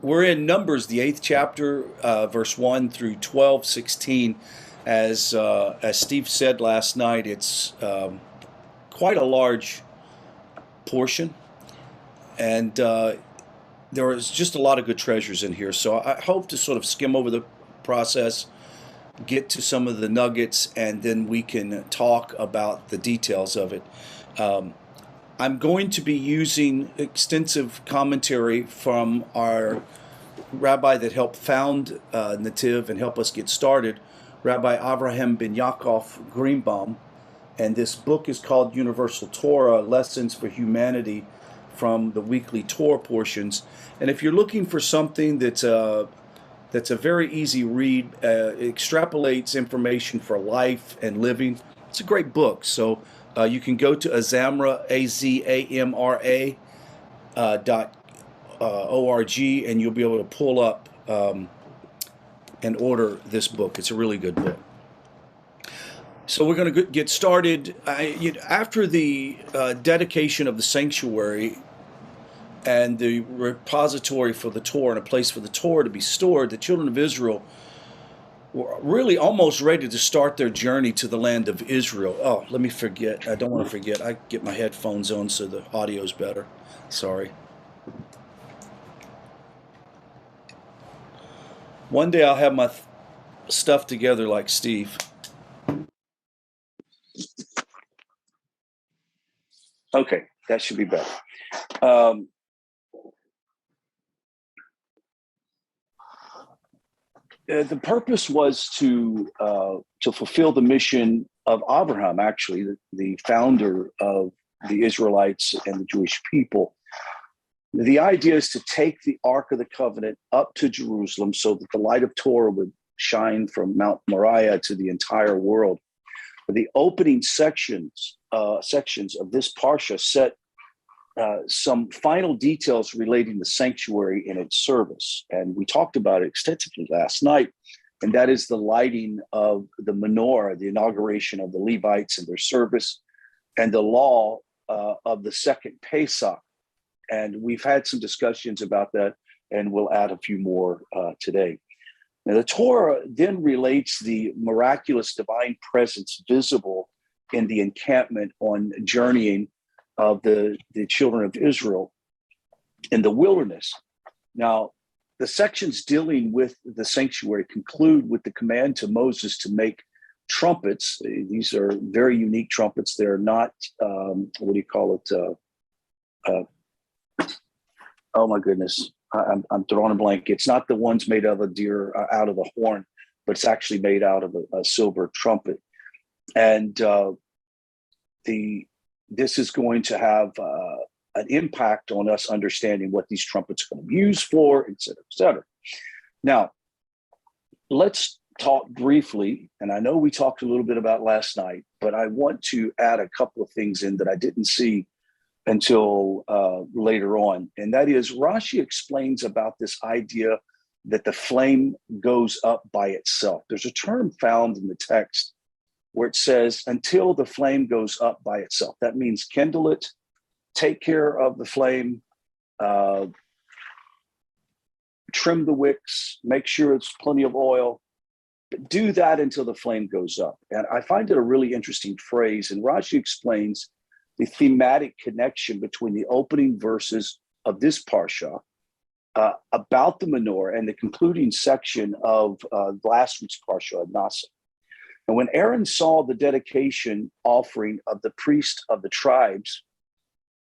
We're in Numbers, the 8th chapter, verse 1 through 12:16. As Steve said last night, it's quite a large portion, and there is just a lot of good treasures in here. So I hope to sort of skim over the process, get to some of the nuggets, and then we can talk about the details of it. Um, I'm going to be using extensive commentary from our rabbi that helped found Nativ and help us get started, Rabbi Avraham ben Yaakov Greenbaum. And this book is called Universal Torah, Lessons for Humanity from the weekly Torah portions. And if you're looking for something that's a very easy read, extrapolates information for life and living, it's a great book. So you can go to Azamra, Azamra dot org, and you'll be able to pull up and order this book. It's a really good book. So we're going to get started. After the dedication of the sanctuary and the repository for the Torah and a place for the Torah to be stored, the children of Israel were really almost ready to start their journey to the land of Israel. Oh, let me forget. I don't want to forget. I get my headphones on so the audio's better. Sorry. One day I'll have my stuff together like Steve. Okay, that should be better. The purpose was to fulfill the mission of Abraham, actually, the founder of the Israelites and the Jewish people. The idea is to take the Ark of the Covenant up to Jerusalem so that the light of Torah would shine from Mount Moriah to the entire world. The opening sections of this parsha set some final details relating the sanctuary and its service. And we talked about it extensively last night, and that is the lighting of the menorah, the inauguration of the Levites and their service, and the law of the second Pesach. And we've had some discussions about that, and we'll add a few more today. Now, the Torah then relates the miraculous divine presence visible in the encampment on journeying of the children of Israel in the wilderness. Now, the sections dealing with the sanctuary conclude with the command to Moses to make trumpets. These are very unique trumpets. They're not, what do you call it? Oh my goodness, I'm drawing a blank. It's not the ones made out of a deer, out of a horn, but it's actually made out of a silver trumpet. And this is going to have an impact on us understanding what these trumpets are going to be used for, et cetera, et cetera. Now, let's talk briefly, and I know we talked a little bit about last night, but I want to add a couple of things in that I didn't see until later on. And that is, Rashi explains about this idea that the flame goes up by itself. There's a term found in the text where it says, until the flame goes up by itself. That means kindle it, take care of the flame, trim the wicks, make sure it's plenty of oil, but do that until the flame goes up. And I find it a really interesting phrase. And Rashi explains the thematic connection between the opening verses of this parsha about the menorah and the concluding section of last week's parsha, Nasa. And when Aaron saw the dedication offering of the priest of the tribes,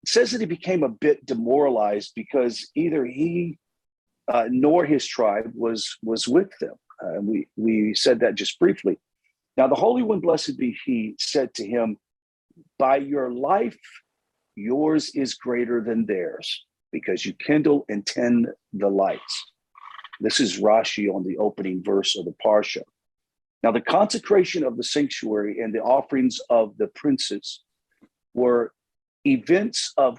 it says that he became a bit demoralized because either he nor his tribe was with them. We said that just briefly. Now, the Holy One, blessed be he, said to him, by your life, yours is greater than theirs, because you kindle and tend the lights. This is Rashi on the opening verse of the Parsha. Now, the consecration of the sanctuary and the offerings of the princes were events of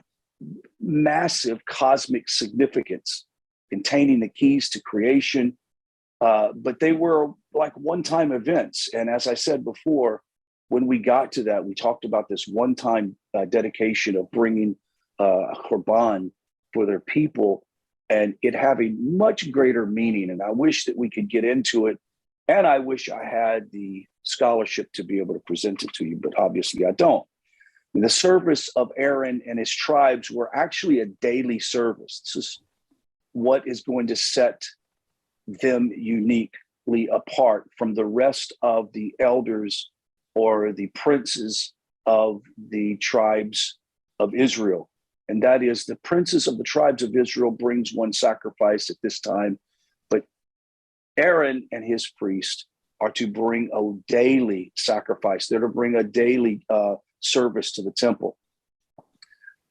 massive cosmic significance, containing the keys to creation, but they were like one-time events. And as I said before, when we got to that, we talked about this one-time dedication of bringing a korban for their people. and it having much greater meaning. And I wish that we could get into it. And I wish I had the scholarship to be able to present it to you, but obviously I don't. The service of Aaron and his tribes were actually a daily service. This is what is going to set them uniquely apart from the rest of the elders or the princes of the tribes of Israel. And that is, the princes of the tribes of Israel brings one sacrifice at this time, but Aaron and his priest are to bring a daily sacrifice. They're to bring a daily service to the temple.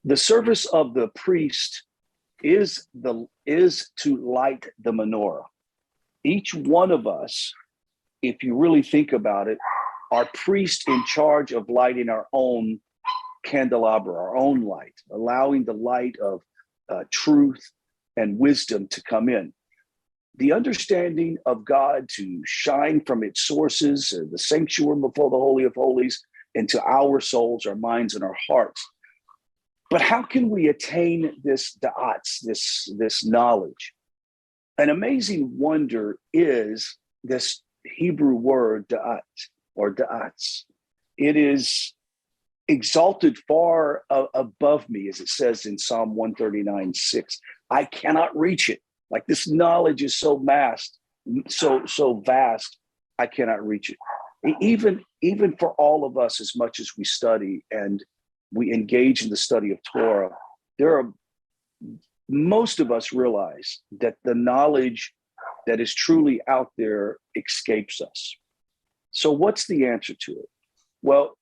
The service of the priest is to light the menorah. Each one of us, if you really think about it, are priests in charge of lighting our own candelabra, our own light, allowing the light of truth and wisdom to come in. The understanding of God to shine from its sources, the sanctuary before the Holy of Holies, into our souls, our minds, and our hearts. But how can we attain this da'ats, this knowledge? An amazing wonder is this Hebrew word da'at or da'ats. It is exalted far above me, as it says in Psalm 139:6. I cannot reach it. Like, this knowledge is so vast, so vast, I cannot reach it. Even for all of us, as much as we study and we engage in the study of Torah, most of us realize that the knowledge that is truly out there escapes us. So what's the answer to it? Well,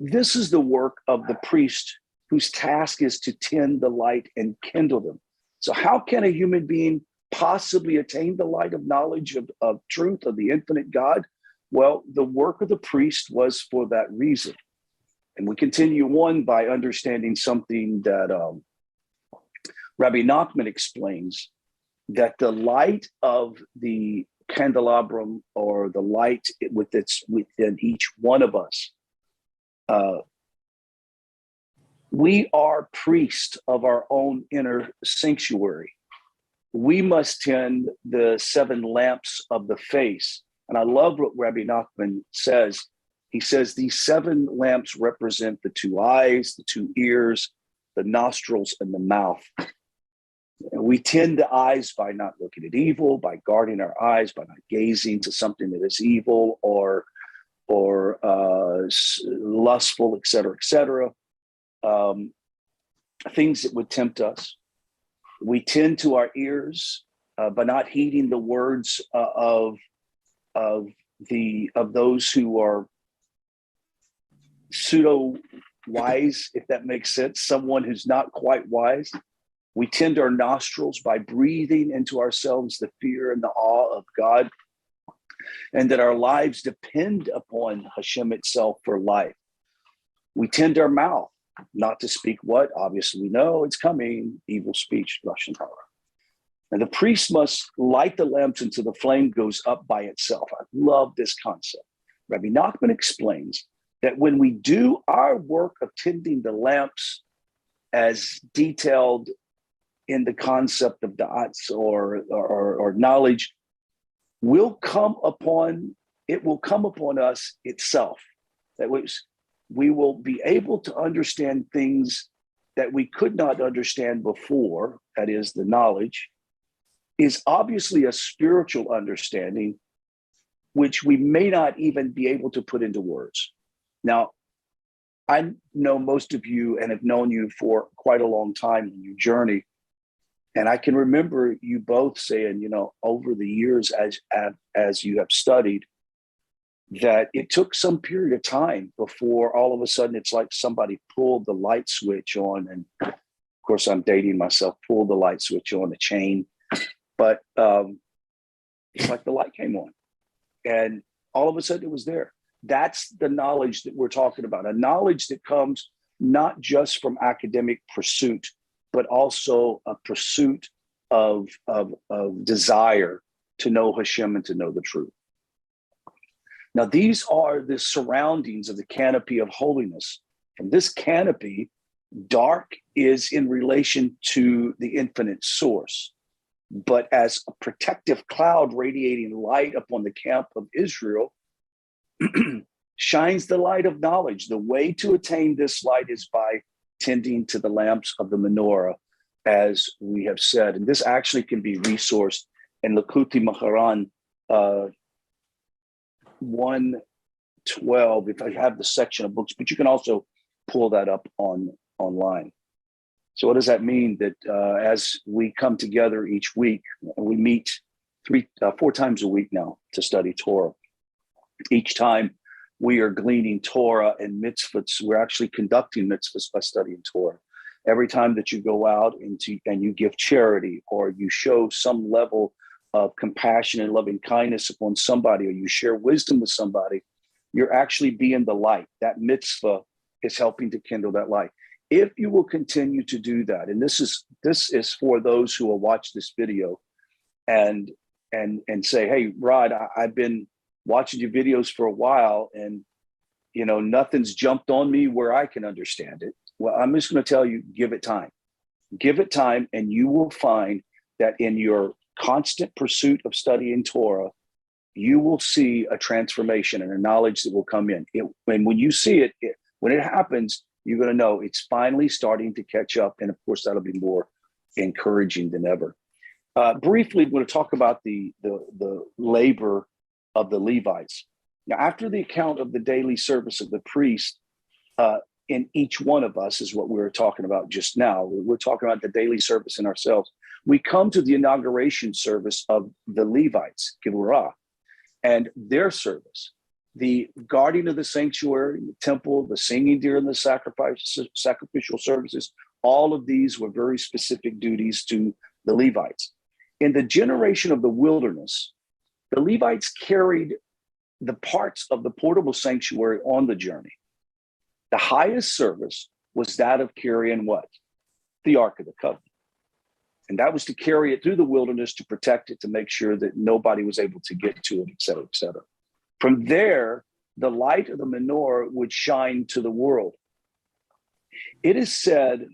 this is the work of the priest, whose task is to tend the light and kindle them. So how can a human being possibly attain the light of knowledge of truth of the infinite God? Well, the work of the priest was for that reason. And we continue on by understanding something that Rabbi Nachman explains, that the light of the candelabrum, or the light within each one of us, we are priests of our own inner sanctuary. We must tend the 7 lamps of the face. And I love what Rabbi Nachman says. He says these 7 lamps represent the 2 eyes, the 2 ears, the nostrils, and the mouth. And we tend the eyes by not looking at evil, by guarding our eyes, by not gazing to something that is evil or lustful, et cetera, et cetera. Things that would tempt us. We tend to our ears by not heeding the words of those who are pseudo wise, if that makes sense. Someone who's not quite wise. We tend our nostrils by breathing into ourselves the fear and the awe of God, and that our lives depend upon Hashem itself for life. We tend our mouth not to speak what? Obviously, we know it's coming, evil speech, Lashon Hara. And the priest must light the lamps until the flame goes up by itself. I love this concept. Rabbi Nachman explains that when we do our work of tending the lamps as detailed in the concept of da'ats or knowledge, it will come upon us itself. That we will be able to understand things that we could not understand before. That is, the knowledge is obviously a spiritual understanding, which we may not even be able to put into words. Now, I know most of you and have known you for quite a long time in your journey. And I can remember you both saying, over the years as you have studied, that it took some period of time before all of a sudden it's like somebody pulled the light switch on. And of course, I'm dating myself, pulled the light switch on, the chain. But it's like the light came on. And all of a sudden it was there. That's the knowledge that we're talking about, a knowledge that comes not just from academic pursuit, but also a pursuit of desire to know Hashem and to know the truth. Now, these are the surroundings of the canopy of holiness. From this canopy, Dark is in relation to the infinite source, but as a protective cloud radiating light upon the camp of Israel, shines the light of knowledge. The way to attain this light is by tending to the lamps of the menorah, as we have said. And this actually can be resourced in Lakuti Maharan 112, if I have the section of books, but you can also pull that up online. So what does that mean? That as we come together each week, we meet 4 times a week now to study Torah. Each time we are gleaning Torah and mitzvahs. We're actually conducting mitzvahs by studying Torah. Every time that you go out and you give charity, or you show some level of compassion and loving kindness upon somebody, or you share wisdom with somebody, you're actually being the light. That mitzvah is helping to kindle that light. If you will continue to do that, and this is for those who will watch this video and say, hey, Rod, I've been watching your videos for a while, and nothing's jumped on me where I can understand it. Well, I'm just going to tell you, give it time. Give it time, and you will find that in your constant pursuit of studying Torah, you will see a transformation and a knowledge that will come in. And when you see it, when it happens, you're going to know it's finally starting to catch up. And of course, that'll be more encouraging than ever. Briefly, we're going to talk about the labor of the Levites. Now, after the account of the daily service of the priest in each one of us is what we were talking about just now. We're talking about the daily service in ourselves. We come to the inauguration service of the Levites, Gevurah, and their service. The guarding of the sanctuary, the temple, the singing during the sacrificial services, all of these were very specific duties to the Levites. In the generation of the wilderness, the Levites carried the parts of the portable sanctuary on the journey. The highest service was that of carrying what? The Ark of the Covenant. And that was to carry it through the wilderness, to protect it, to make sure that nobody was able to get to it, et cetera, et cetera. From there, the light of the menorah would shine to the world. It is said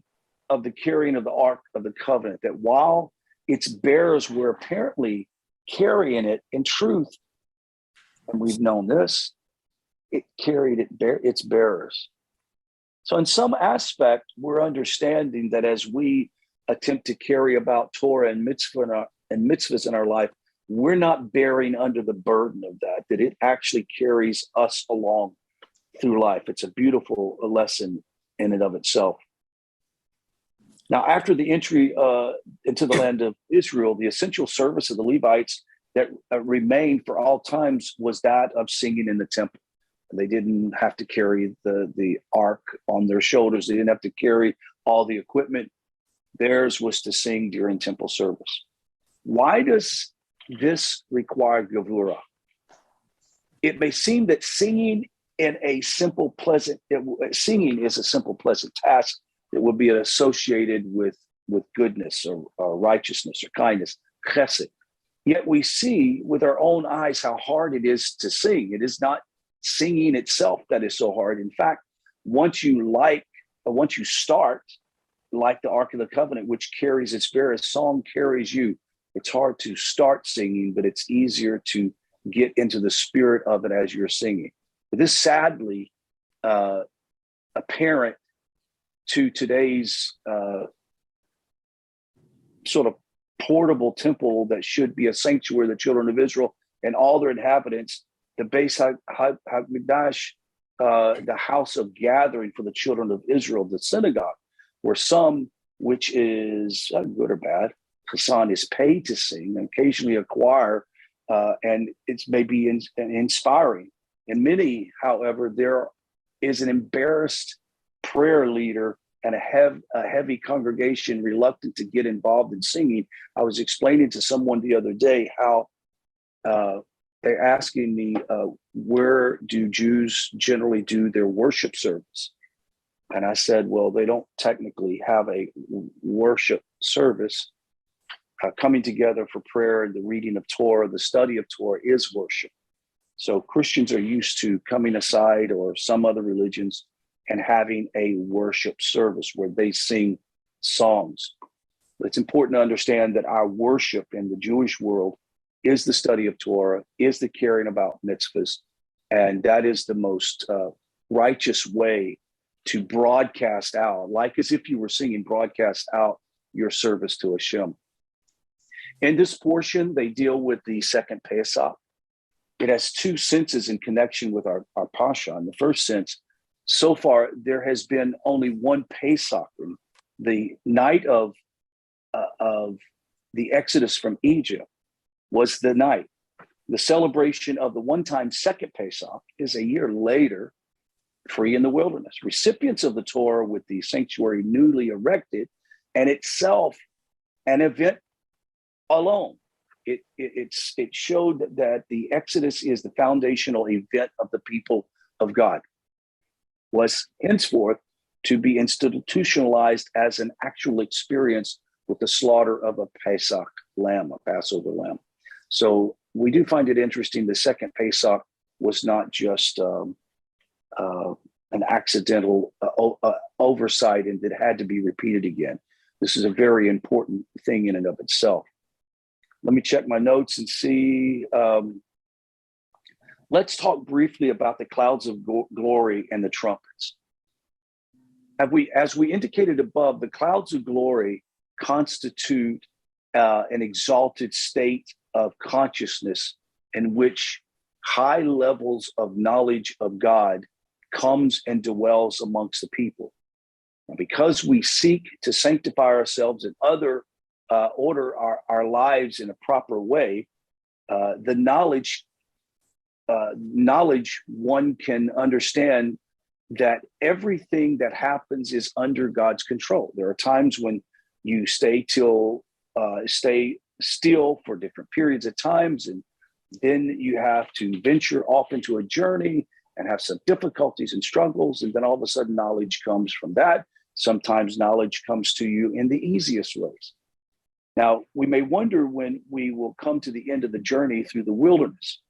of the carrying of the Ark of the Covenant that while its bearers were apparently carrying it, in truth, and we've known this, it carried its bearers. So in some aspect, we're understanding that as we attempt to carry about Torah and mitzvahs in our life, we're not bearing under the burden of that it actually carries us along through life. It's a beautiful lesson in and of itself. Now, after the entry into the land of Israel, the essential service of the Levites that remained for all times was that of singing in the temple. They didn't have to carry the ark on their shoulders. They didn't have to carry all the equipment. Theirs was to sing during temple service. Why does this require gevurah? It may seem that singing is a simple, pleasant task that would be associated with goodness or righteousness or kindness, chesed. Yet we see with our own eyes how hard it is to sing. It is not singing itself that is so hard. In fact, once you start, like the Ark of the Covenant, which carries its bearers, song carries you. It's hard to start singing, but it's easier to get into the spirit of it as you're singing. But this sadly apparent to today's sort of portable temple that should be a sanctuary of the children of Israel and all their inhabitants, the Beis HaMikdash, the house of gathering for the children of Israel, the synagogue, where some, which is good or bad, Hassan is paid to sing, and occasionally a choir, and it's maybe inspiring. And many, however, there is an embarrassed prayer leader and a heavy congregation reluctant to get involved in singing. I was explaining to someone the other day how they're asking me, where do Jews generally do their worship service? And I said, well, they don't technically have a worship service. Coming together for prayer and the reading of Torah, the study of Torah is worship. So Christians are used to coming aside, or some other religions, and having a worship service where they sing songs. It's important to understand that our worship in the Jewish world is the study of Torah, is the caring about mitzvahs, and that is the most righteous way to broadcast out, like as if you were singing, broadcast out your service to Hashem. In this portion, they deal with the second Pesach. It has two senses in connection with our Pasha. In the first sense, so far, there has been only one Pesach. The night of the Exodus from Egypt was the night. The celebration of the one-time second Pesach is a year later, free in the wilderness. Recipients of the Torah with the sanctuary newly erected, and itself an event alone. It showed that the Exodus is the foundational event of the people of God, was henceforth to be institutionalized as an actual experience with the slaughter of a Pesach lamb, a Passover lamb. So we do find it interesting. The second Pesach was not just an accidental oversight and it had to be repeated again. This is a very important thing in and of itself. Let me check my notes and see. Let's talk briefly about the clouds of glory and the trumpets. As we indicated above, the clouds of glory constitute an exalted state of consciousness in which high levels of knowledge of God comes and dwells amongst the people. And because we seek to sanctify ourselves and order our lives in a proper way, the knowledge one can understand that everything that happens is under God's control. There are times when you stay still for different periods of times, and then you have to venture off into a journey and have some difficulties and struggles, and then all of a sudden knowledge comes from that. Sometimes knowledge comes to you in the easiest ways. Now, we may wonder when we will come to the end of the journey through the wilderness.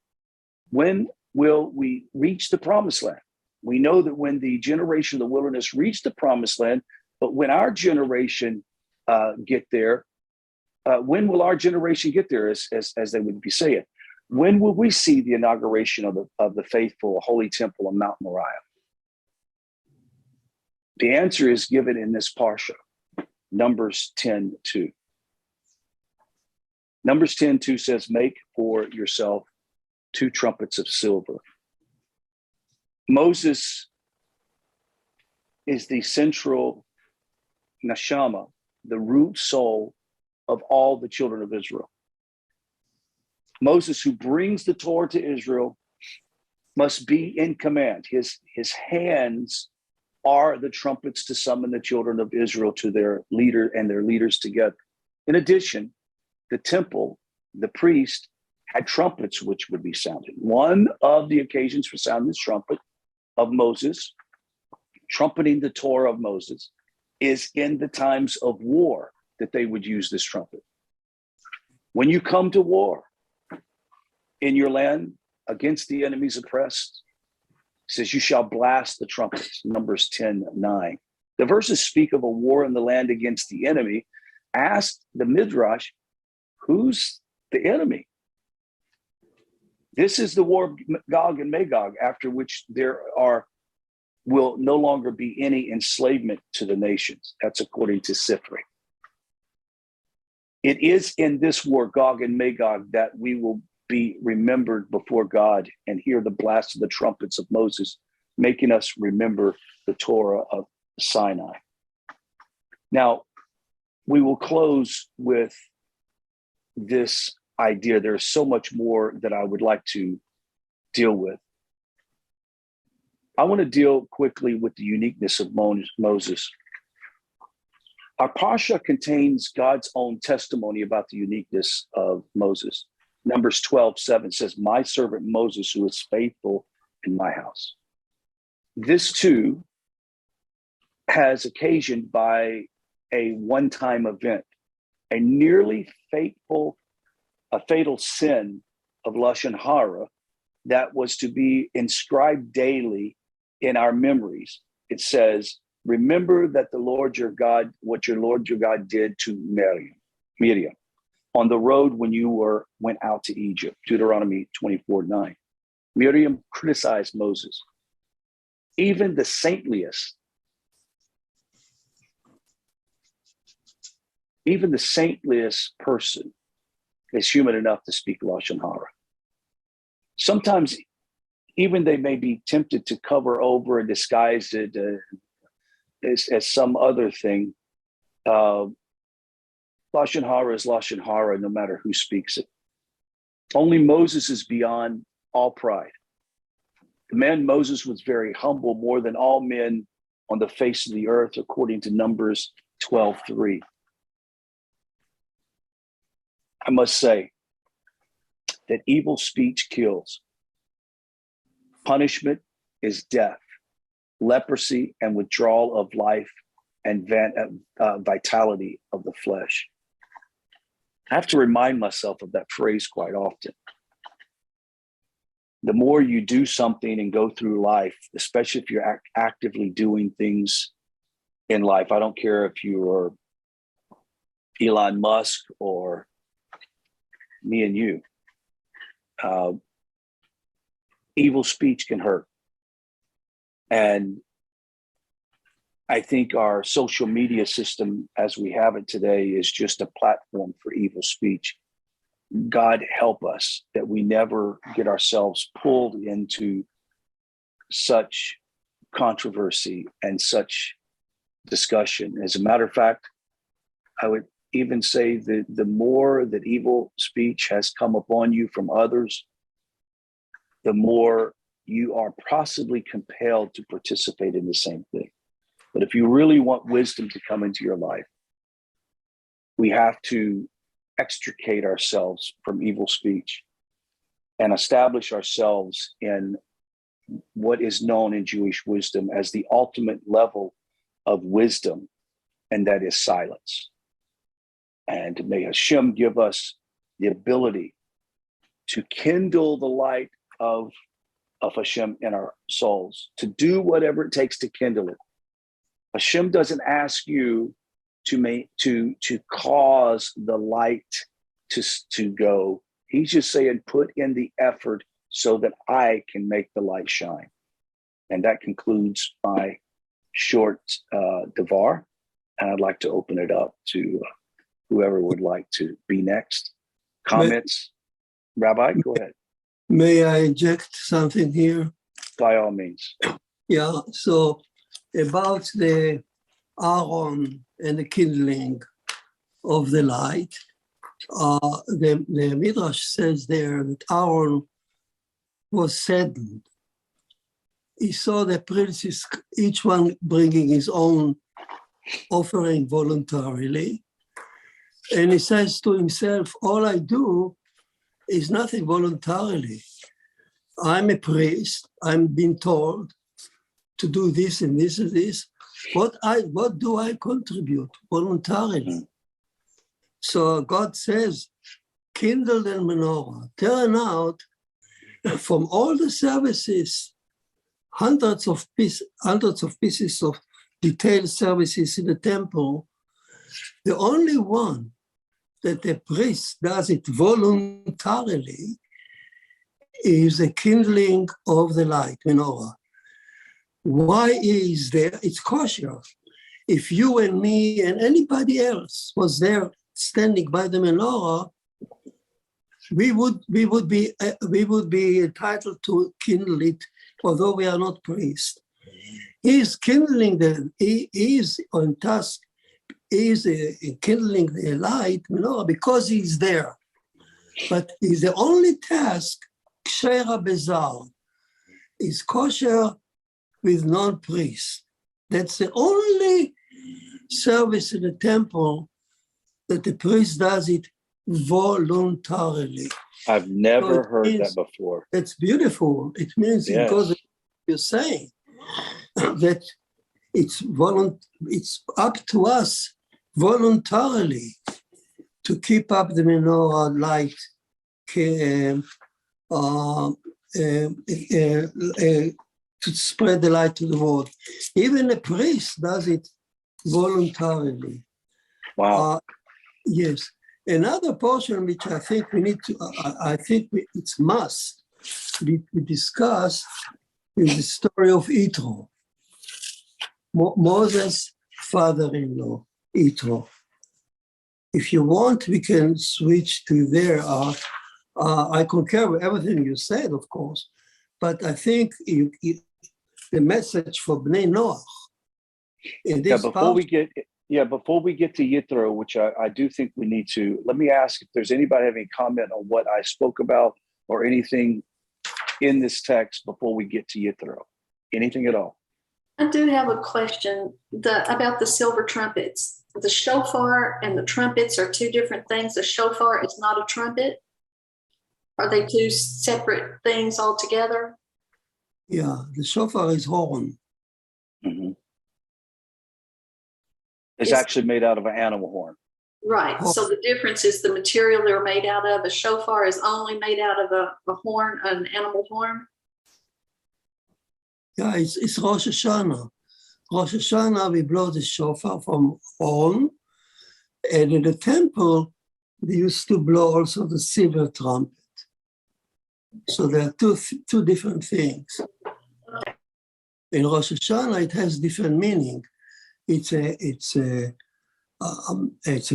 When will we reach the promised land? We know that when the generation of the wilderness reached the promised land, but when our generation get there, when will our generation get there, as they would be saying? When will we see the inauguration of the faithful holy temple on Mount Moriah? The answer is given in this parsha, Numbers 10:2. Numbers 10:2 says, make for yourself 2 trumpets of silver. Moses is the central neshama, the root soul of all the children of Israel. Moses, who brings the Torah to Israel, must be in command. His hands are the trumpets to summon the children of Israel to their leader and their leaders together. In addition, the temple, the priest, had trumpets which would be sounded. One of the occasions for sounding the trumpet of Moses, trumpeting the Torah of Moses, is in the times of war that they would use this trumpet. When you come to war in your land against the enemies oppressed, it says you shall blast the trumpets, Numbers 10:9. The verses speak of a war in the land against the enemy. Ask the Midrash, who's the enemy? This is the war of Gog and Magog, after which there will no longer be any enslavement to the nations. That's according to Sifri. It is in this war, Gog and Magog, that we will be remembered before God and hear the blast of the trumpets of Moses, making us remember the Torah of Sinai. Now, we will close with this idea. There's so much more that I would like to deal with. I want to deal quickly with the uniqueness of Moses. Our Pasha contains God's own testimony about the uniqueness of Moses. Numbers 12:7 says, my servant Moses, who is faithful in my house. This too has occasioned by a one-time event, a nearly fatal sin of Lashon Hara that was to be inscribed daily in our memories it says, remember that the Lord your God, what your Lord your God did to Miriam on the road when you went out to Egypt, Deuteronomy 24:9. Miriam criticized Moses. Even the saintliest person is human enough to speak Lashon Hara. Sometimes even they may be tempted to cover over and disguise it as some other thing. Lashon Hara is Lashon Hara, no matter who speaks it. Only Moses is beyond all pride. The man Moses was very humble, more than all men on the face of the earth, according to Numbers 12:3. I must say that evil speech kills. Punishment is death, leprosy, and withdrawal of life and vitality of the flesh. I have to remind myself of that phrase quite often. The more you do something and go through life, especially if you're actively doing things in life, I don't care if you are Elon Musk or me and you, evil speech can hurt. And I think our social media system as we have it today is just a platform for evil speech. God help us that we never get ourselves pulled into such controversy and such discussion. As a matter of fact, I would even say that the more that evil speech has come upon you from others, the more you are possibly compelled to participate in the same thing. But if you really want wisdom to come into your life, we have to extricate ourselves from evil speech and establish ourselves in what is known in Jewish wisdom as the ultimate level of wisdom, and that is silence. And may Hashem give us the ability to kindle the light of Hashem in our souls, to do whatever it takes to kindle it. Hashem doesn't ask you to cause the light to go. He's just saying, put in the effort so that I can make the light shine. And that concludes my short devar. And I'd like to open it up to whoever would like to be next. Comments? Rabbi, go ahead. May I inject something here? By all means. Yeah, so about the Aaron and the kindling of the light, the Midrash says there that Aaron was saddened. He saw the princes, each one bringing his own offering voluntarily. And he says to himself, all I do is nothing voluntarily. I'm a priest. I'm being told to do this and this and this. What do I contribute voluntarily? So God says, kindle the menorah. Turn out from all the services, hundreds of pieces of detailed services in the temple, the only one that the priest does it voluntarily is the kindling of the light, menorah. Why is there? It's kosher. If you and me and anybody else was there standing by the menorah, we would be entitled to kindle it, although we are not priests. He is kindling he is on task. He is kindling the light menorah because he's there. But he's the only task, kshera bezar, is kosher with non-priests. That's the only service in the temple that the priest does it voluntarily. I've never heard that before. It's beautiful. It means Yes. Because you're saying that it's up to us voluntarily to keep up the menorah light, to spread the light to the world. Even a priest does it voluntarily. Wow. Yes. Another portion which I think we need to, it's must be discussed is the story of Yitro, Moses' father-in-law, Yitro. If you want, we can switch to there. I concur with everything you said, of course, but I think the message for Bnei Noach in this Before we get to Yitro, which I do think we need to, let me ask if there's anybody having a comment on what I spoke about or anything in this text before we get to Yitro. Anything at all? I do have a question about the silver trumpets. The shofar and the trumpets are two different things. The shofar is not a trumpet. Are they two separate things altogether? Yeah, the shofar is horn. Mm-hmm. It's actually made out of an animal horn. Right. So the difference is the material they're made out of. A shofar is only made out of a horn, an animal horn. Yeah, it's Rosh Hashanah. Rosh Hashanah, we blow the shofar from horn. And in the temple, they used to blow also the silver trumpet. So there are two different things. In Rosh Hashanah, it has different meaning. It's a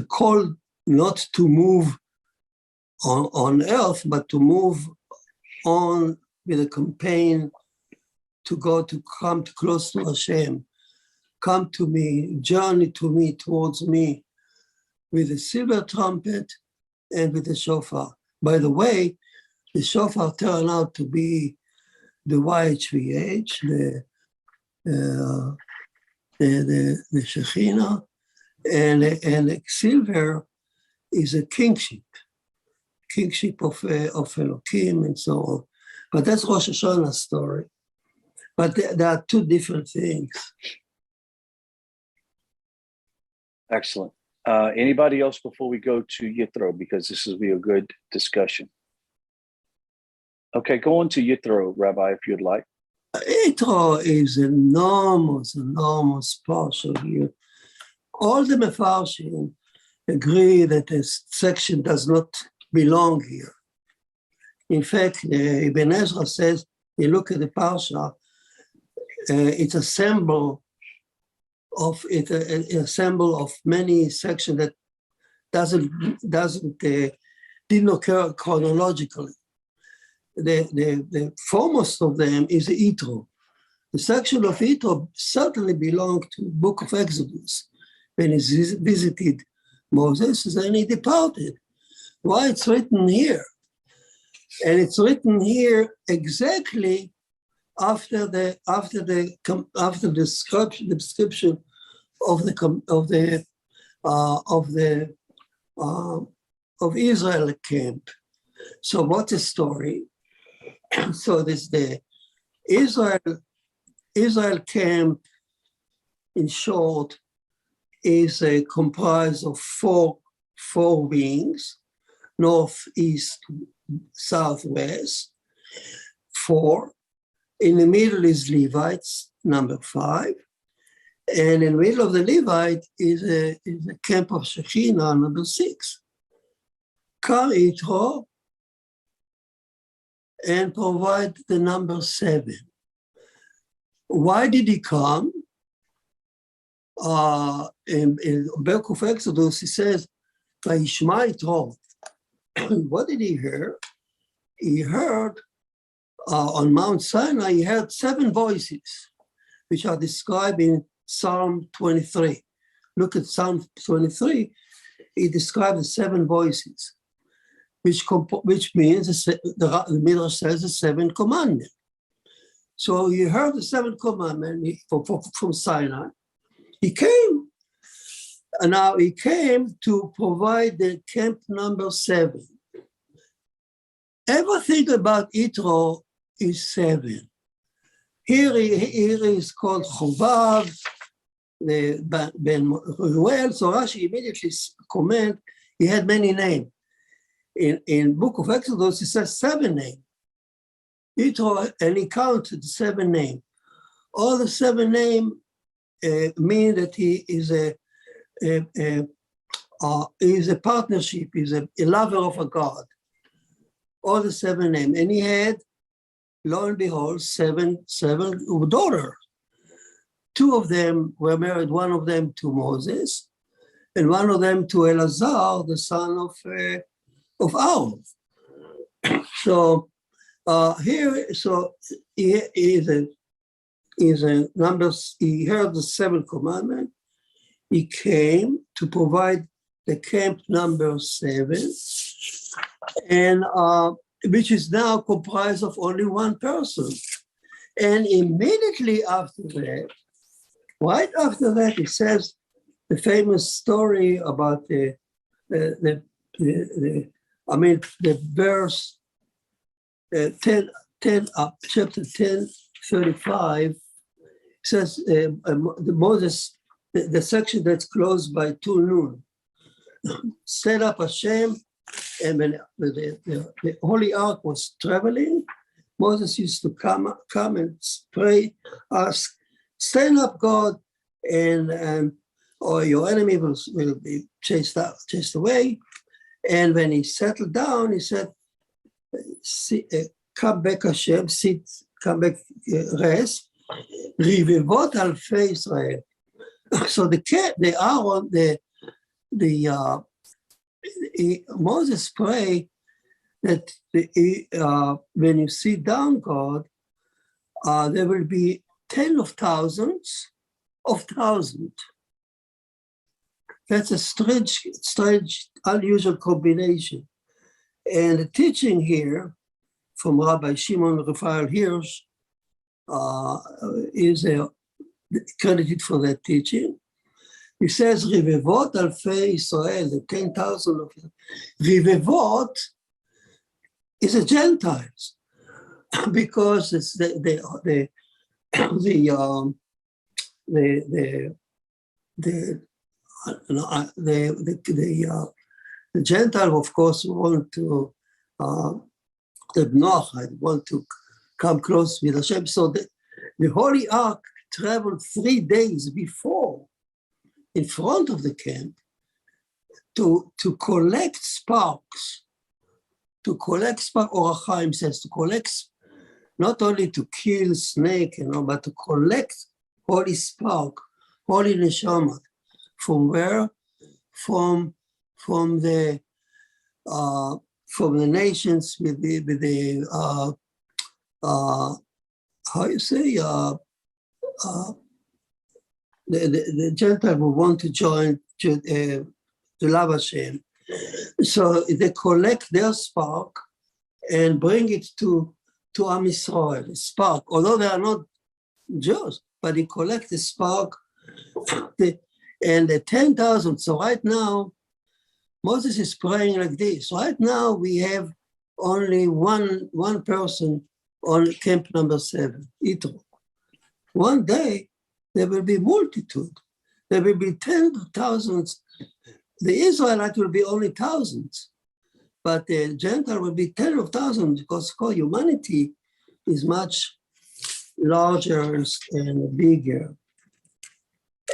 call not to move on earth, but to move on with a campaign to come close to Hashem. Come to me, journey to me, towards me, with the silver trumpet and with the shofar. By the way, the shofar turned out to be the YHVH, the Shekhinah, and silver is a kingship of Elohim and so on. But that's Rosh Hashanah's story. But there are two different things. Excellent. Anybody else before we go to Yitro, because this will be a good discussion. Okay, go on to Yitro, Rabbi, if you'd like. Yitro is enormous portion here. All the Mefarshim agree that this section does not belong here. In fact, Ibn Ezra says, you look at the Parsha, it's a symbol of many sections that didn't occur chronologically. The foremost of them is Yitro. The section of Yitro certainly belonged to the book of Exodus when he visited Moses, and he departed. Why it's written here? And it's written here exactly after the description of Israel camp. So what's the story? So this the Israel camp, in short, is comprised of four wings: north, east, southwest. 4. In the middle is Levites, number 5. And in the middle of the Levite is a camp of Shekhinah, number 6. Come Yitro and provide the number 7. Why did he come? In book of Exodus, he says, Vayishma Yitro. What did he hear? He heard on Mount Sinai, he heard 7 voices, which are described in Psalm 23. Look at Psalm 23. He described the 7 voices, which means the Midrash says the 7th commandment. So he heard the 7th commandment from Sinai. He came, and now he came to provide the camp number 7. Everything about Yitro is 7. Here is called Chovav, Ben Ruel. So Rashi immediately comment, he had many names. In book of Exodus, it says 7 names. Yitro, and he counted 7 names. all the 7 names mean that he is a partnership, he's a lover of a God. All the 7 names. And he had, lo and behold, seven daughters. 2 of them were married, one of them to Moses, and one of them to Eleazar, the son of Aaron. So here, so he is a Numbers. He heard the 7th commandment. He came to provide the camp number 7, and which is now comprised of only 1 person. And immediately after that, right after that, it says the famous story about the verse 10, chapter 10, 35 says Moses, the section that's closed by 2 noon, set up Hashem, and when the Holy Ark was traveling, Moses used to come and pray, ask, stand up, God, or your enemy will be chased away. And when he settled down, he said, come back, Hashem, sit, come back, rest. Rivivot alfei Israel. So Moses prayed that when you sit down, God, there will be 10 of thousands of thousands. That's a strange, unusual combination. And the teaching here from Rabbi Shimon Raphael Hirsch is credited for that teaching. He says, Rivevot alfei Israel, the 10,000 of Rivevot is a Gentiles, because it's the Gentile, of course, want to want to come close with Hashem. So the Holy Ark traveled 3 days before, in front of the camp, to collect sparks. To collect sparks, Or HaChaim says, to collect, not only to kill snake, but to collect holy spark, holy neshama. From where? From the nations with the how you say the Gentile who want to join to love Hashem. So they collect their spark and bring it to Am Yisrael, spark. Although they are not Jews, but they collect the spark. And the 10,000. So right now, Moses is praying like this. Right now, we have only one person on camp number 7, Yitro. One day, there will be multitude. There will be 10,000s. The Israelite will be only thousands, but the Gentile will be 10 of thousands, because humanity is much larger and bigger.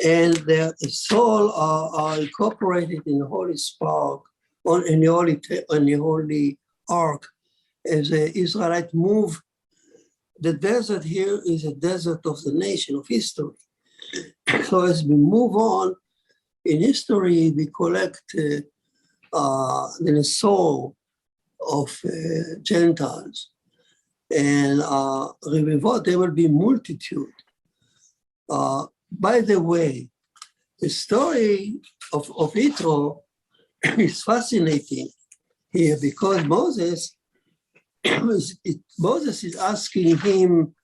And their soul are incorporated in the Holy Spark, in the Holy Ark, as the Israelites move. The desert here is a desert of the nation, of history. So as we move on in history, we collect the soul of Gentiles. And there will be multitude. By the way, the story of Yitro is fascinating here, because Moses is asking him,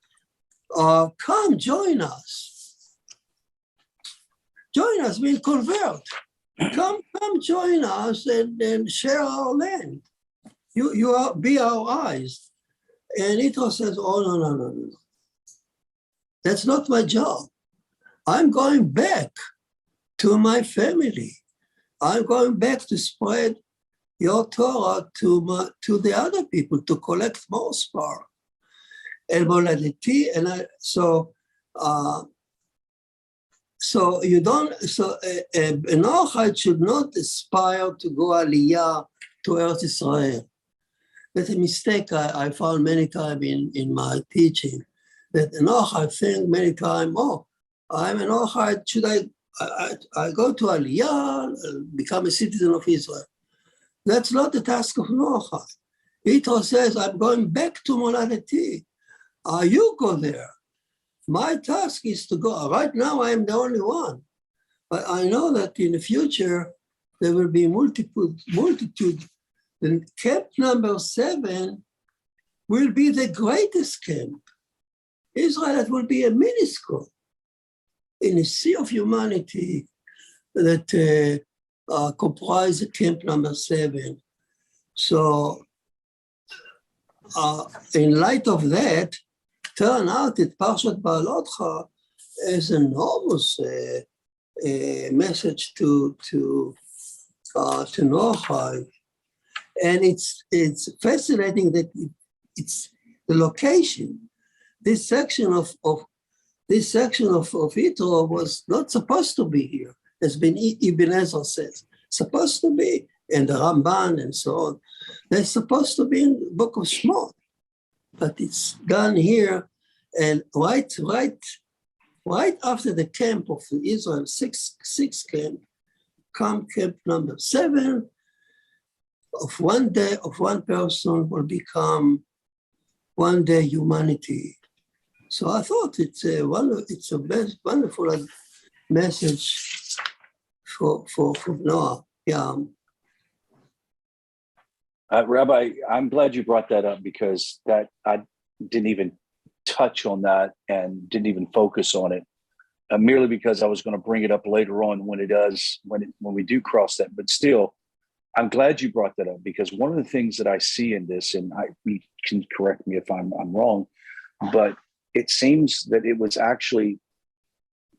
come join us. Join us, we'll convert. Come join us and share our land. Be our eyes. And Yitro says, oh, no. That's not my job. I'm going back to my family. I'm going back to spread your Torah to the other people, to collect more spark. And so So you don't. So a Noachide should not aspire to go Aliyah to Eretz Israel. That's a mistake I found many times in my teaching. That a Noachide think many times, oh, I'm a Noachide. Should I go to Aliyah, become a citizen of Israel? That's not the task of Noachide. Yitro says, I'm going back to Moladeti. You go there. My task is to go. Right now, I am the only one. But I know that in the future, there will be multitude. And camp number 7 will be the greatest camp. Israel will be a minuscule in a sea of humanity that comprise camp number 7. So in light of that, turn out that Parashat Behaalotecha is an enormous message to Noachide. And it's fascinating that it's the location. This section of Yitro was not supposed to be here, as Ibn Ezra says. Supposed to be, and the Ramban and so on. They're supposed to be in the Book of Shemot, but it's done here, and right after the camp of Israel, six camp, come camp number 7. Of one day, of one person will become one day humanity. So I thought it's a wonderful message for Noah. Yeah. Rabbi, I'm glad you brought that up, because that I didn't even touch on that and didn't even focus on it, merely because I was going to bring it up later on when we do cross that. But still, I'm glad you brought that up, because one of the things that I see in this, and you can correct me if I'm wrong, but it seems that it was actually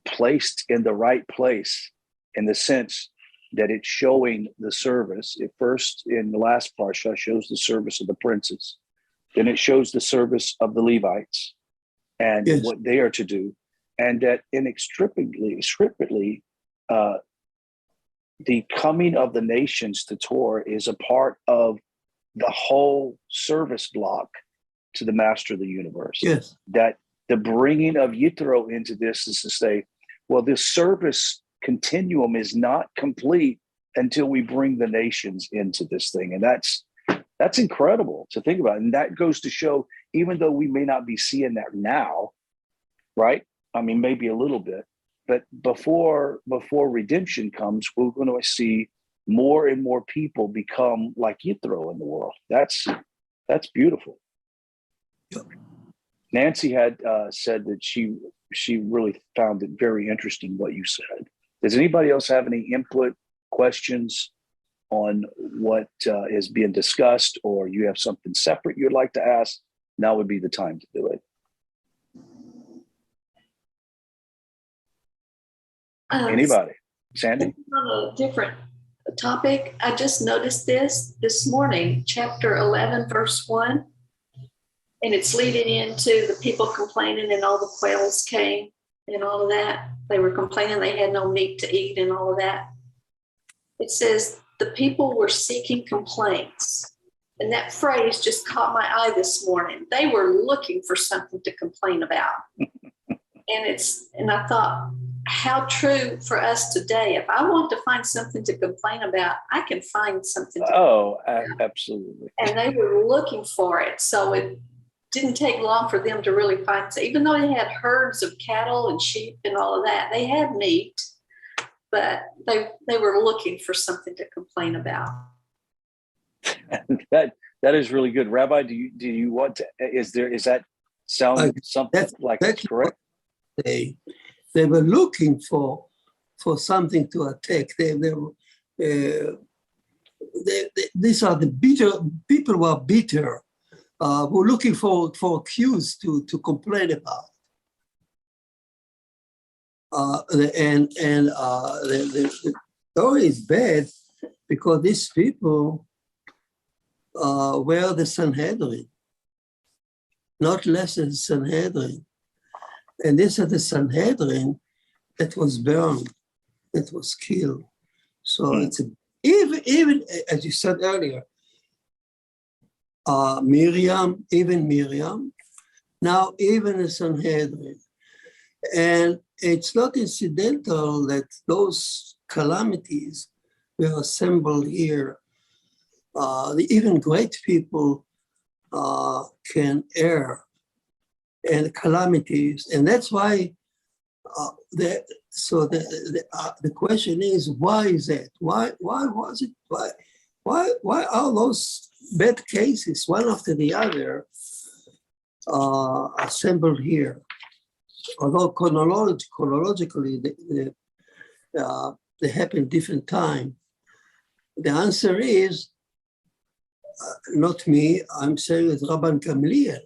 placed in the right place, in the sense that it's showing the service. It first, in the last parsha, shows the service of the princes. Then it shows the service of the Levites and what they are to do. And that inextricably, the coming of the nations to Torah is a part of the whole service block to the master of the universe. Yes. That the bringing of Yitro into this is to say, well, this service continuum is not complete until we bring the nations into this thing. And that's incredible to think about. And that goes to show, even though we may not be seeing that now, right? I mean, maybe a little bit, but before redemption comes, we're going to see more and more people become like Yitro in the world. That's beautiful. Yep. Nancy had said that she really found it very interesting what you said. Does anybody else have any input, questions on what is being discussed, or you have something separate you'd like to ask? Now would be the time to do it. Anybody? Sandy? On a different topic, I just noticed this morning, chapter 11, verse 1, and it's leading into the people complaining, and all the quails came and all of that. They were complaining they had no meat to eat and all of that. It says the people were seeking complaints. And that phrase just caught my eye this morning. They were looking for something to complain about. And I thought, how true for us today. If I want to find something to complain about, I can find something to absolutely. And they were looking for it. So it didn't take long for them to really find it. Even though they had herds of cattle and sheep and all of that, they had meat, but they were looking for something to complain about. That is really good. Rabbi, do you want to, is that sound something like that's correct? They were looking for something to attack. These are the bitter people who are bitter, who are looking for cues to complain about. The story is bad because these people were the Sanhedrin, not less than Sanhedrin. And this is the Sanhedrin that was burned, that was killed. So it's even as you said earlier, Miriam, now even the Sanhedrin. And it's not incidental that those calamities were assembled here. Even great people can err and calamities. And that's why the question is, why is that? Why was it? Why are those bad cases, one after the other, assembled here? Although chronologically they happen different time. The answer is not me. I'm saying it's Rabban Gamliel.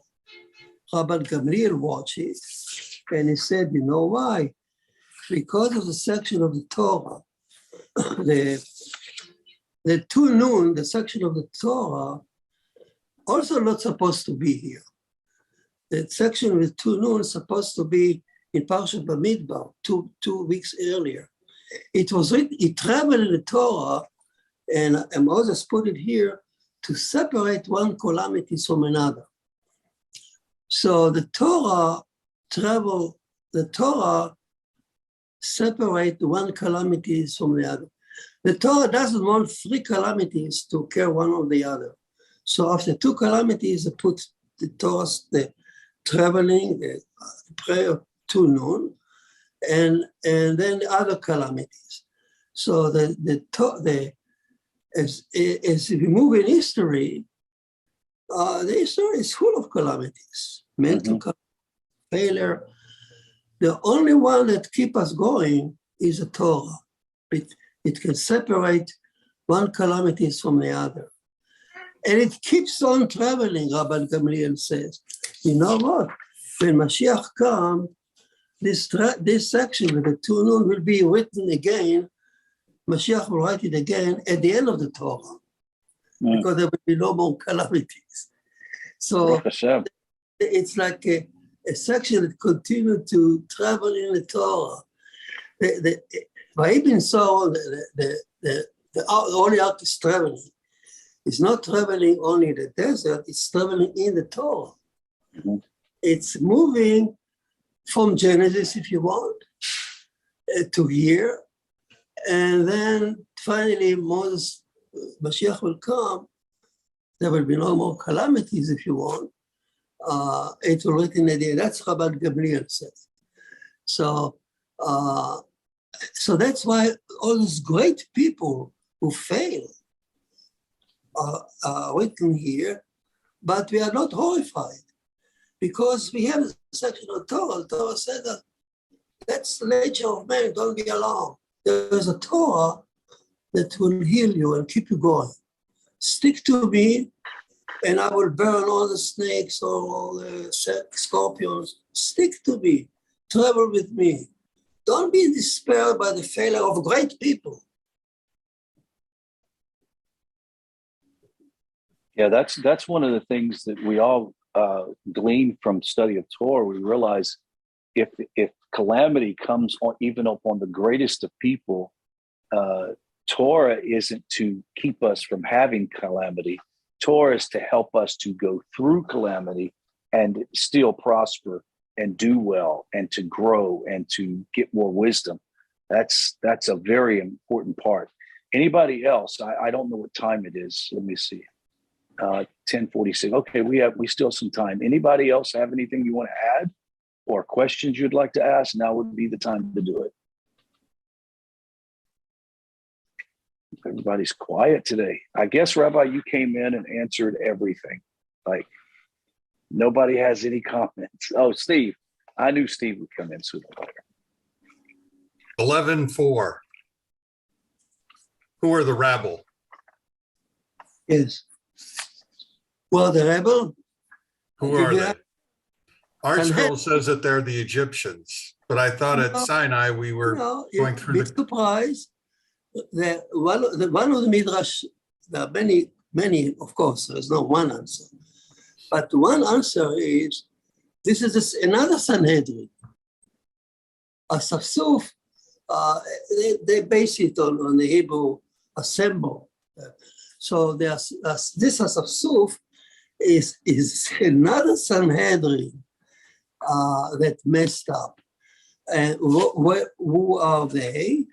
Rabban Gamliel watched it, and he said, "You know why? Because of the section of the Torah, the two noon, the section of the Torah, also not supposed to be here. The section with two noon is supposed to be in Parashat Bamidbar, two weeks earlier. It was written, it traveled in the Torah, and Moses put it here to separate one calamity from another. So the Torah separate one calamity from the other. The Torah doesn't want three calamities to occur one or the other. So after two calamities, it puts the Torah, the traveling, the prayer to noon, and then the other calamities. So as we move in history, the history is full of calamities, mental failure. The only one that keeps us going is the Torah. It can separate one calamity from the other. And it keeps on traveling, Rabban Gamliel says. You know what? When Mashiach comes, this section with the two noon will be written again. Mashiach will write it again at the end of the Torah, because there will be no more calamities. So it's like a section that continues to travel in the Torah. By even so, the Holy Ark is traveling. It's not traveling only in the desert, it's traveling in the Torah. It's moving from Genesis, if you want, to here. And then finally, Mashiach will come. There will be no more calamities, if you want. It will written at the end. That's Rabban Gamliel says. So that's why all these great people who fail are written here, but we are not horrified because we have a section of Torah. Torah said that that's the nature of man, don't be alarmed. There is a Torah that will heal you and keep you going. Stick to me, and I will burn all the snakes, all the scorpions. Stick to me, travel with me. Don't be in despair by the failure of great people. Yeah, that's one of the things that we all glean from study of Torah. We realize if calamity comes on, even upon the greatest of people, Torah isn't to keep us from having calamity. Torah is to help us to go through calamity and still prosper and do well and to grow and to get more wisdom. That's a very important part. Anybody else? I don't know what time it is. Let me see. 10:46. Okay, we still have some time. Anybody else have anything you want to add or questions you'd like to ask? Now would be the time to do it. Everybody's quiet today. I guess, Rabbi, you came in and answered everything. Like, nobody has any comments. Oh, Steve. I knew Steve would come in sooner or later. 11:4. Who are the rabble? Yes. Well, the rebel. Who are they? Archville says that they're the Egyptians, but I thought at Sinai we were going through the surprise. One of the midrash. There are many. Of course, there's no one answer, but one answer is this is another Sanhedrin. Asafsuf, they base it on the Hebrew assemble. So this Asafsuf is another Sanhedrin that messed up. And who are they?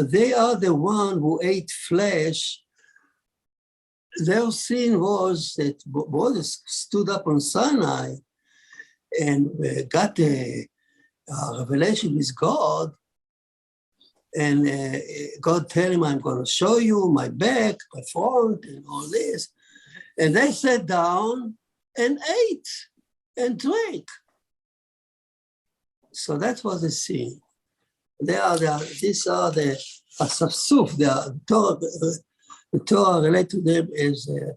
They are the one who ate flesh. Their sin was that Moses stood up on Sinai and got a revelation with God, and God tell him, I'm going to show you my back, my front, and all this. And they sat down and ate and drank. So that was the sin. These are the Asafsuf, the Torah related to them as a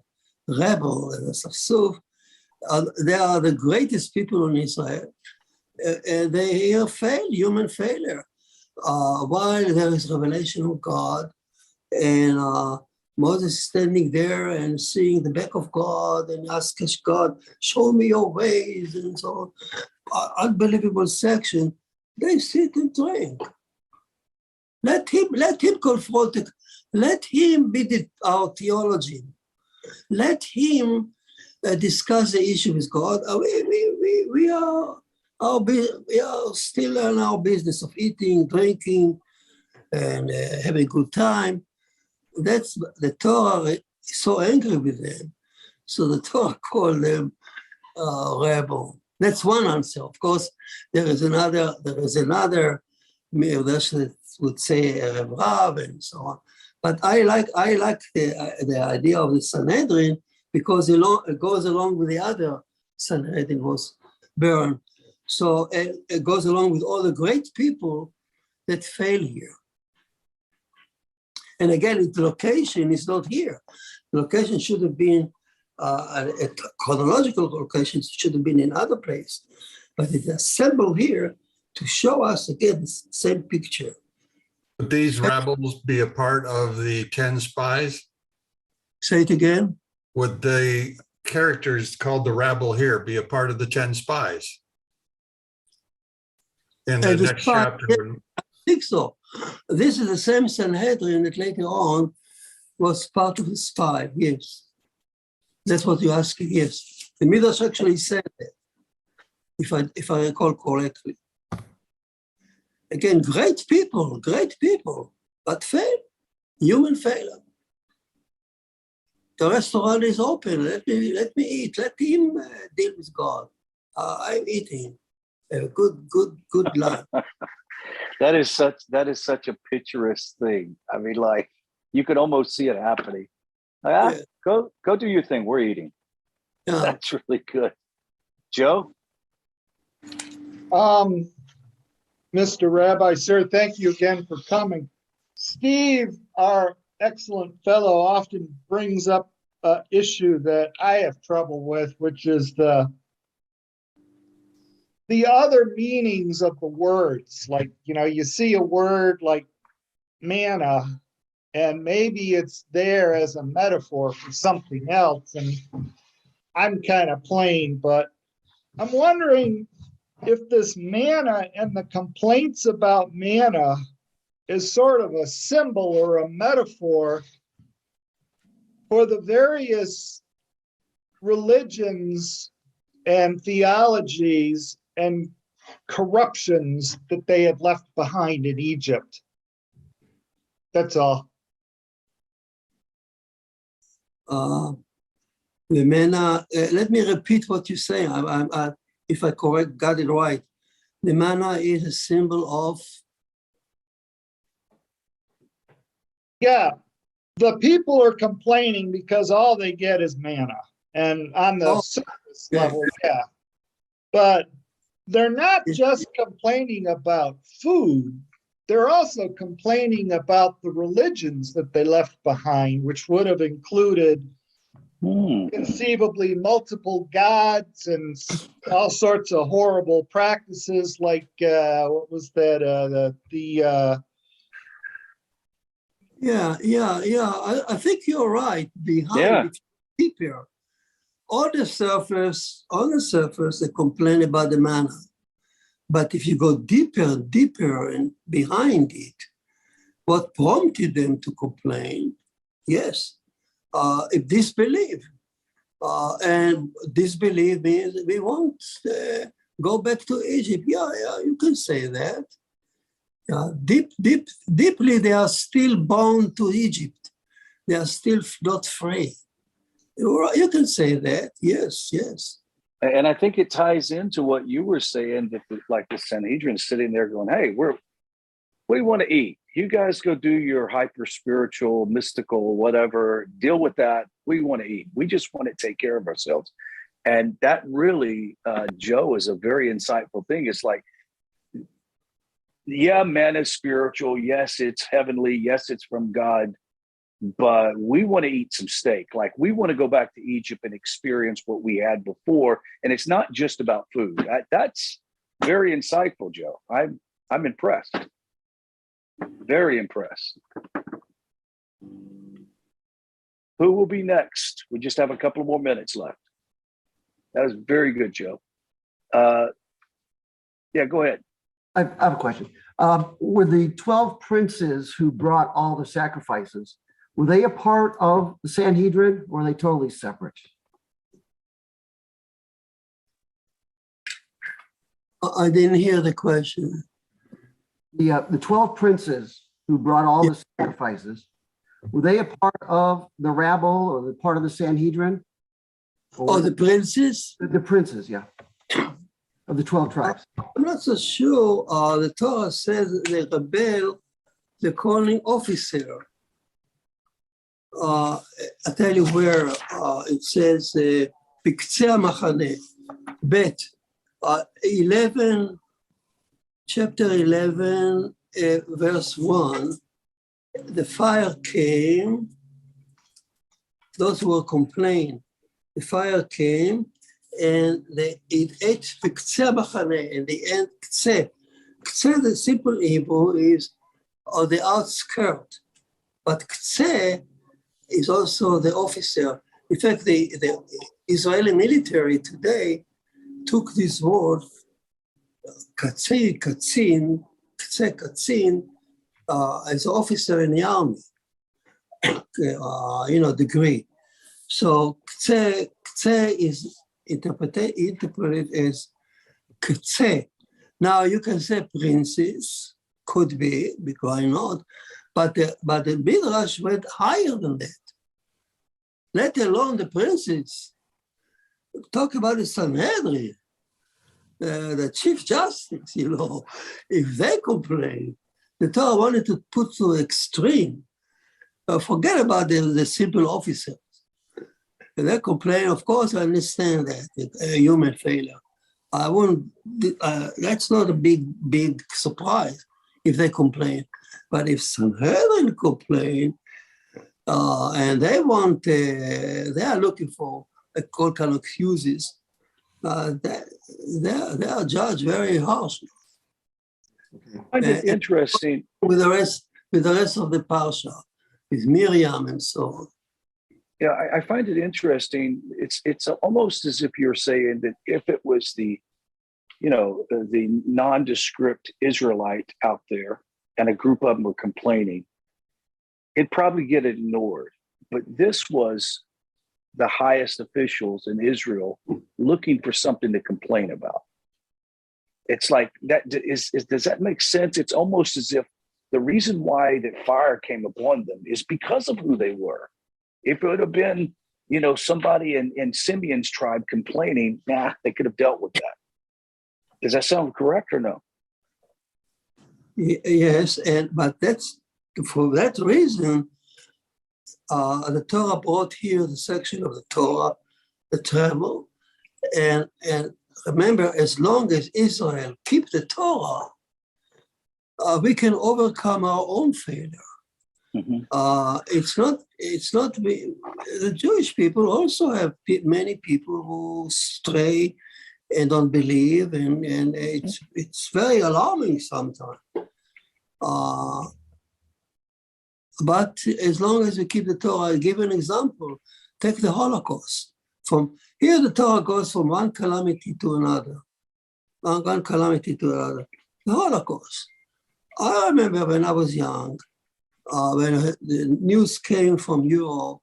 rebel, and Asafsuf. They are the greatest people in Israel. They fail, human failure. While there is revelation of God, and Moses standing there and seeing the back of God and asking God, show me your ways, and so on. Unbelievable section. They sit and drink. Let him confront it. Let him be our theologian. Let him discuss the issue with God. We are still in our business of eating, drinking, and having a good time. That's the Torah is so angry with them. So the Torah called them rebel. That's one answer. Of course, there is another Midrash that would say Rav and so on. But I like the idea of the Sanhedrin because it goes along with the other Sanhedrin was burned. So it goes along with all the great people that fail here. And again, the location is not here. The location should have been a chronological location, should have been in other place. But it's assembled here to show us again the same picture. Would these rebels be a part of the 10 spies? Say it again. Would the characters called the rabble here be a part of the 10 spies? In the next chapter. Yeah, I think so. This is the same Sanhedrin that later on was part of the spy, yes. That's what you're asking, yes. The Midrash actually said that, if I recall correctly. Again, great people, but fail, human failure. The restaurant is open. Let me eat. Let him deal with God. I'm eating. Good lunch. That is such a picturesque thing. I mean, like you could almost see it happening. Like, go do your thing. We're eating. Yeah. That's really good. Joe? Mr. Rabbi, sir, thank you again for coming. Steve, our excellent fellow, often brings up an issue that I have trouble with, which is the other meanings of the words. Like, you see a word like manna, and maybe it's there as a metaphor for something else. And I'm kind of plain, but I'm wondering if this manna and the complaints about manna is sort of a symbol or a metaphor for the various religions and theologies and corruptions that they had left behind in Egypt. That's all. The manna, let me repeat what you're saying. If I got it right. The manna is a symbol of? Yeah, the people are complaining because all they get is manna. And on the surface level, yeah. But they're not just complaining about food. They're also complaining about the religions that they left behind, which would have included conceivably multiple gods and all sorts of horrible practices like what was that I think you're right. Behind it, deeper. On the surface they complain about the manna, But if you go deeper and deeper and behind it, what prompted them to complain? Yes, disbelief. And disbelief means we won't go back to Egypt. Yeah, you can say that. Deeply, they are still bound to Egypt. They are still not free. You can say that. Yes, yes. And I think it ties into what you were saying, that like the Sanhedrin sitting there going, hey, what do you want to eat? You guys go do your hyper spiritual, mystical, whatever, deal with that. We want to eat. We just want to take care of ourselves. And that really, Joe, is a very insightful thing. It's like, yeah, man is spiritual. Yes, it's heavenly. Yes, it's from God. But we want to eat some steak. Like, we want to go back to Egypt and experience what we had before. And it's not just about food. That's very insightful, Joe. I'm impressed. Very impressed. Who will be next? We just have a couple more minutes left. That was very good, Joe. Yeah, go ahead. I have a question. Were the 12 princes who brought all the sacrifices, were they a part of the Sanhedrin, or are they totally separate? I didn't hear the question. The 12 princes who brought all the sacrifices, were they a part of the rabble or the part of the Sanhedrin? Or the princes? The princes, yeah, of the 12 tribes. I'm not so sure. The Torah says the rebel, the calling officer. I tell you where it says, Biktzeh Machane, Bet, 11, chapter 11, verse 1, the fire came, those who were complaining, the fire came, and it ate Biktzeh Machane, in the end, Ktzeh. Ktzeh, the simple Hebrew, is on the outskirt, but Ktzeh is also the officer. In fact, the Israeli military today took this word, katzin, as an officer in the army, degree. So ktzeh is interpreted as ktzeh. Now you can say princes, could be, because why not? But the Midrash went higher than that. Let alone the princes. Talk about the Sanhedrin, the Chief Justice, if they complain, the Torah wanted to put to extreme. Forget about the simple officers. If they complain, of course, I understand that, a human failure. I wouldn't, that's not a big surprise if they complain. But if Sanhedrin complain, and they are looking for all kind of excuses, they are judged very harshly. I find it interesting. With the rest of the Parsha, with Miriam and so on. Yeah, I find it interesting. It's almost as if you're saying that if it was the nondescript Israelite out there and a group of them were complaining, it'd probably get ignored. But this was the highest officials in Israel looking for something to complain about. It's like that. Does that make sense? It's almost as if the reason why that fire came upon them is because of who they were. If it would have been, somebody in Simeon's tribe complaining, they could have dealt with that. Does that sound correct or no? Yes, but that's for that reason. The Torah brought here the section of the Torah, the travel, and remember, as long as Israel keep the Torah, we can overcome our own failure. Mm-hmm. It's not the Jewish people also have many people who stray and don't believe, and it's very alarming sometimes. But as long as we keep the Torah, I'll give an example. Take the Holocaust. From here, the Torah goes from one calamity to another. one calamity to another. The Holocaust. I remember when I was young, when the news came from Europe,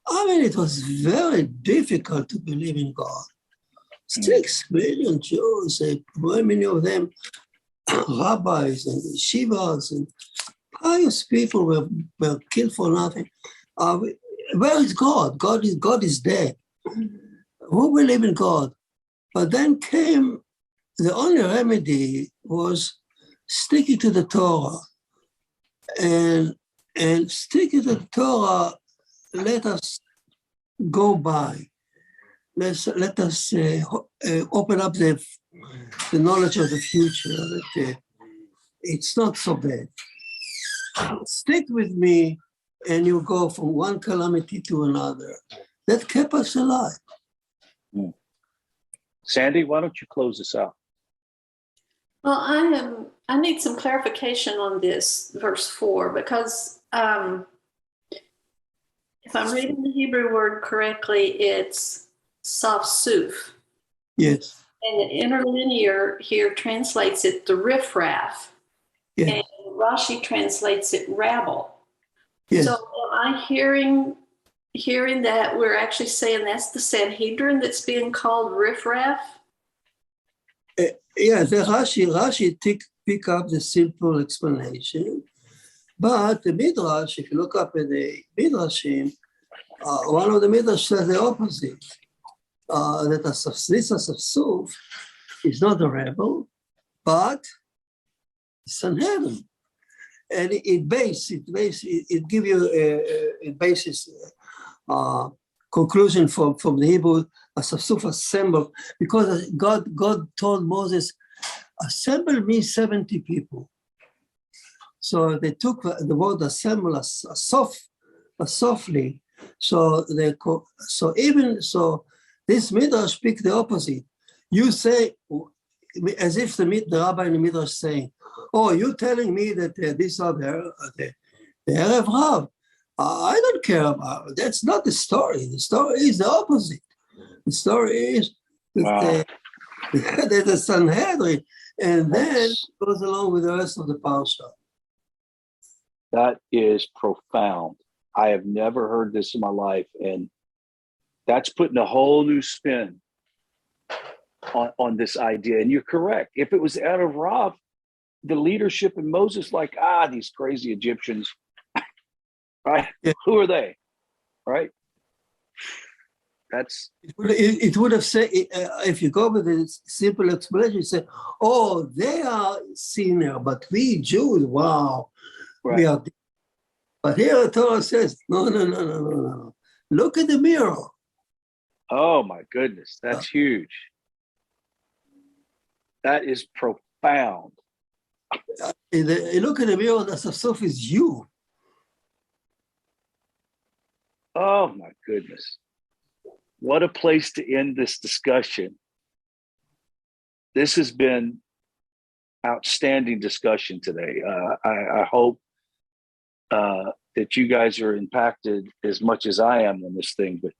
I mean, it was very difficult to believe in God. 6 million Jews, many of them rabbis and yeshivas and pious people were killed for nothing. Where is God? God is dead. Who believe in God? But then came, the only remedy was sticking to the Torah. And sticking to the Torah, let us go by. Let us open up the knowledge of the future, that it's not so bad. Stick with me, and you go from one calamity to another. That kept us alive. Sandy, why don't you close this out? Well, I need some clarification on this verse 4, because if I'm reading the Hebrew word correctly, it's safsuf. Yes. And the interlinear here translates it the riffraff. Yes. And Rashi translates it rabble. Yes. So am I hearing that we're actually saying that's the Sanhedrin that's being called riffraff? Yeah, the Rashi pick up the simple explanation, but the Midrash, if you look up in the Midrashim, one of the Midrash says the opposite, that this Asafsuf is not a rebel, but Sanhedrin. And it gives you a basis conclusion from the Hebrew, Asafsuf assemble, because God told Moses, assemble me 70 people. So they took the word assemble softly. So this Midrash speak the opposite. You say, as if the rabbi in the Midrash saying, oh, you're telling me that these are the Erev Rav. I don't care about it. That's not the story. The story is the opposite. The story is that the Sanhedrin, and then goes along with the rest of the parasha. That is profound. I have never heard this in my life, and that's putting a whole new spin on this idea. And you're correct. If it was out of Rav, the leadership in Moses, like, these crazy Egyptians, right? Yeah. Who are they, right? That's it would have said, if you go with a simple explanation, you say, oh, they are sinner, but we Jews, wow, right. We are. But here the Torah says, no. Look at the mirror. Oh my goodness, that's huge. That is profound. Look at the mirror, the Asafsuf is you. Oh my goodness. What a place to end this discussion. This has been outstanding discussion today. I hope that you guys are impacted as much as I am on this thing, but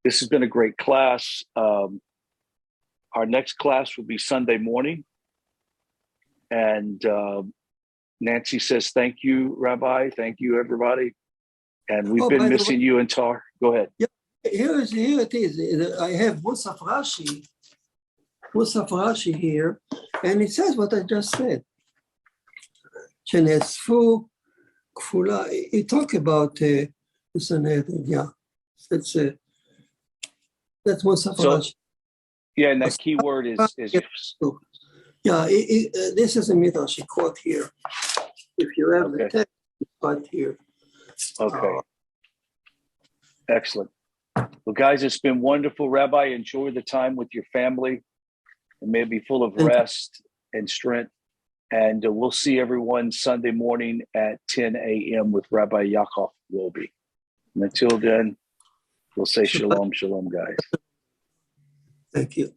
this has been a great class. Our next class will be Sunday morning. And Nancy says, thank you, Rabbi. Thank you, everybody. And we've been missing you and Tar. Go ahead. Yeah, here it is. I have Musaf Rashi here, and it says what I just said. Shenesfu Kfula. It talk about the Sanhedrin. Yeah, that's Musaf Rashi. Yeah, and that key word is yeah. This is a midrash quote here. If you have the text, it's right here. Okay. Excellent. Well, guys, it's been wonderful. Rabbi, enjoy the time with your family, and may it be full of rest and strength. And we'll see everyone Sunday morning at 10 a.m. with Rabbi Yaakov Wilby. And until then, we'll say shalom, guys. Thank you.